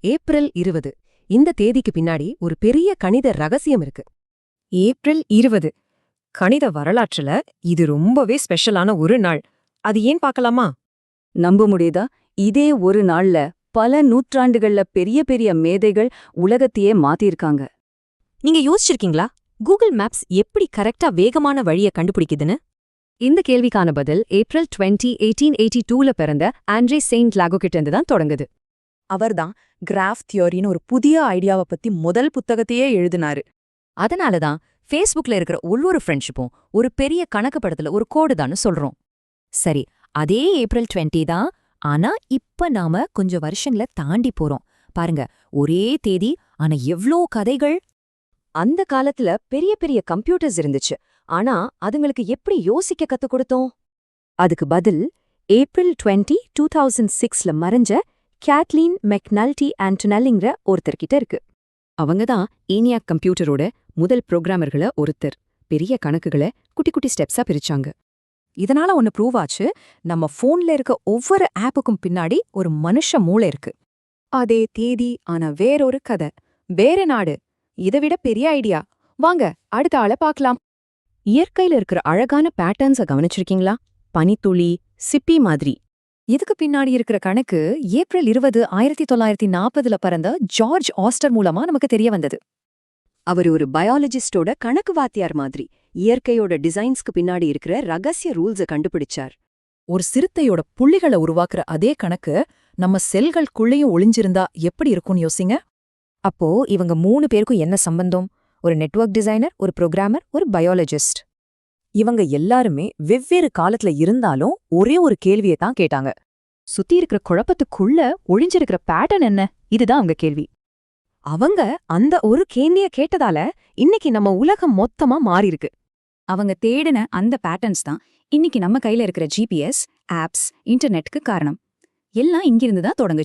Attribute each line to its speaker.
Speaker 1: April 20 இந்த தேதிக்கு பின்னாடி ஒரு பெரிய கணித ரகசியம் இருக்கு.
Speaker 2: ஏப்ரல் 20 கணித வரலாற்றுல இது ரொம்பவே ஸ்பெஷலான ஒரு நாள். அது ஏன் பார்க்கலாமா?
Speaker 3: நம்ப முடியுதா? இதே ஒரு நாள்ல பல நூற்றாண்டுகள்ல பெரிய பெரிய மேதைகள் உலகத்தையே மாத்திருக்காங்க.
Speaker 2: நீங்க யோசிச்சிருக்கீங்களா கூகுள் மேப்ஸ் எப்படி கரெக்டா வேகமான வழிய கண்டுபிடிக்குதுன்னு?
Speaker 3: இந்த கேள்விக்கான பதில் ஏப்ரல் 20, 1882ல பிறந்த ஆண்ட்ரே செயின்ட் லாகோ கிட்ட இருந்து தான் தொடங்குது.
Speaker 4: அவர்தான் கிராஃப் தியோரின்னு ஒரு புதிய ஐடியாவை பத்தி முதல் புத்தகத்தையே எழுதினாரு.
Speaker 5: அதனால தான் ஃபேஸ்புக்ல இருக்கிற ஒவ்வொரு ஃப்ரெண்ட்ஷிப்பும் ஒரு பெரிய கணக்கு படத்துல ஒரு கோடுதான்னு சொல்றோம். சரி, அதே ஏப்ரல் 20 தான். ஆனா இப்ப நாம கொஞ்சம் வருஷங்களை தாண்டி போறோம். பாருங்க, ஒரே தேதி, ஆனா எவ்ளோ கதைகள்.
Speaker 3: அந்த காலத்துல பெரிய பெரிய கம்ப்யூட்டர்ஸ் இருந்துச்சு. ஆனா அதுங்களுக்கு எப்படி யோசிக்க கத்துக் கொடுத்தோம்? அதுக்கு பதில் ஏப்ரல் 20, 2006ல மறைஞ்ச கேட்லீன் மெக்னல்டி ஆண்டனெல்லிங்கிற ஒருத்தர்கிட்ட இருக்கு. அவங்கதான் ENIAC கம்ப்யூட்டரோட முதல் புரோகிராமர்கள ஒருத்தர். பெரிய கணக்குகளை குட்டி குட்டி ஸ்டெப்ஸா பிரிச்சாங்க.
Speaker 4: இதனால ஒன்னு ப்ரூவ் ஆச்சு, நம்ம போன்ல இருக்க ஒவ்வொரு ஆப்புக்கும் பின்னாடி ஒரு மனுஷ மூளை இருக்கு. அதே தேதி, ஆனா வேறொரு கதை, வேற நாடு. இதை விட பெரிய ஐடியா. வாங்க அடுத்த ஆளை பார்க்கலாம்.
Speaker 3: இயற்கையில இருக்கிற அழகான பேட்டர்ன்ஸ கவனிச்சிருக்கீங்களா? பனித்துளி, சிப்பி மாதிரி. இதுக்கு பின்னாடி இருக்கிற கணக்கு ஏப்ரல் 20, 1940ல பிறந்த ஜார்ஜ் ஆஸ்டர் மூலமா நமக்கு தெரிய வந்தது. அவர் ஒரு பயாலஜிஸ்டோட கணக்கு வாத்தியார் மாதிரி இயற்கையோட டிசைன்ஸ்க்கு பின்னாடி இருக்கிற ரகசிய ரூல்ஸ கண்டுபிடிச்சார்.
Speaker 6: ஒரு சிறுத்தையோட புள்ளிகளை உருவாக்குற அதே கணக்கு நம்ம செல்களுக்குள்ளேயும் ஒளிஞ்சிருந்தா எப்படி இருக்கும்னு யோசிங்க.
Speaker 2: அப்போ இவங்க 3 பேருக்கும் என்ன சம்பந்தம்? ஒரு நெட்வொர்க் டிசைனர், ஒரு புரோகிராமர், ஒரு பயாலஜிஸ்ட்.
Speaker 4: இவங்க எல்லாருமே வெவ்வேறு காலத்துல இருந்தாலும் ஒரே ஒரு கேள்வியை தான் கேட்டாங்க.
Speaker 3: சுத்தி இருக்கிற குழப்பத்துக்குள்ள ஒளிஞ்சிருக்கிற பேட்டர்ன் என்ன? இதுதான் அவங்க கேள்வி.
Speaker 1: அவங்க அந்த ஒரு கேள்விய கேட்டதால இன்னைக்கு நம்ம உலகம் மொத்தமா மாறிருக்கு.
Speaker 3: அவங்க தேடின அந்த பேட்டர்ன்ஸ் தான் இன்னைக்கு நம்ம கையில இருக்கிற GPS, ஆப்ஸ், இன்டர்நெட்க்கு காரணம். எல்லாம் இங்கிருந்து தான் தொடங்குச்சு.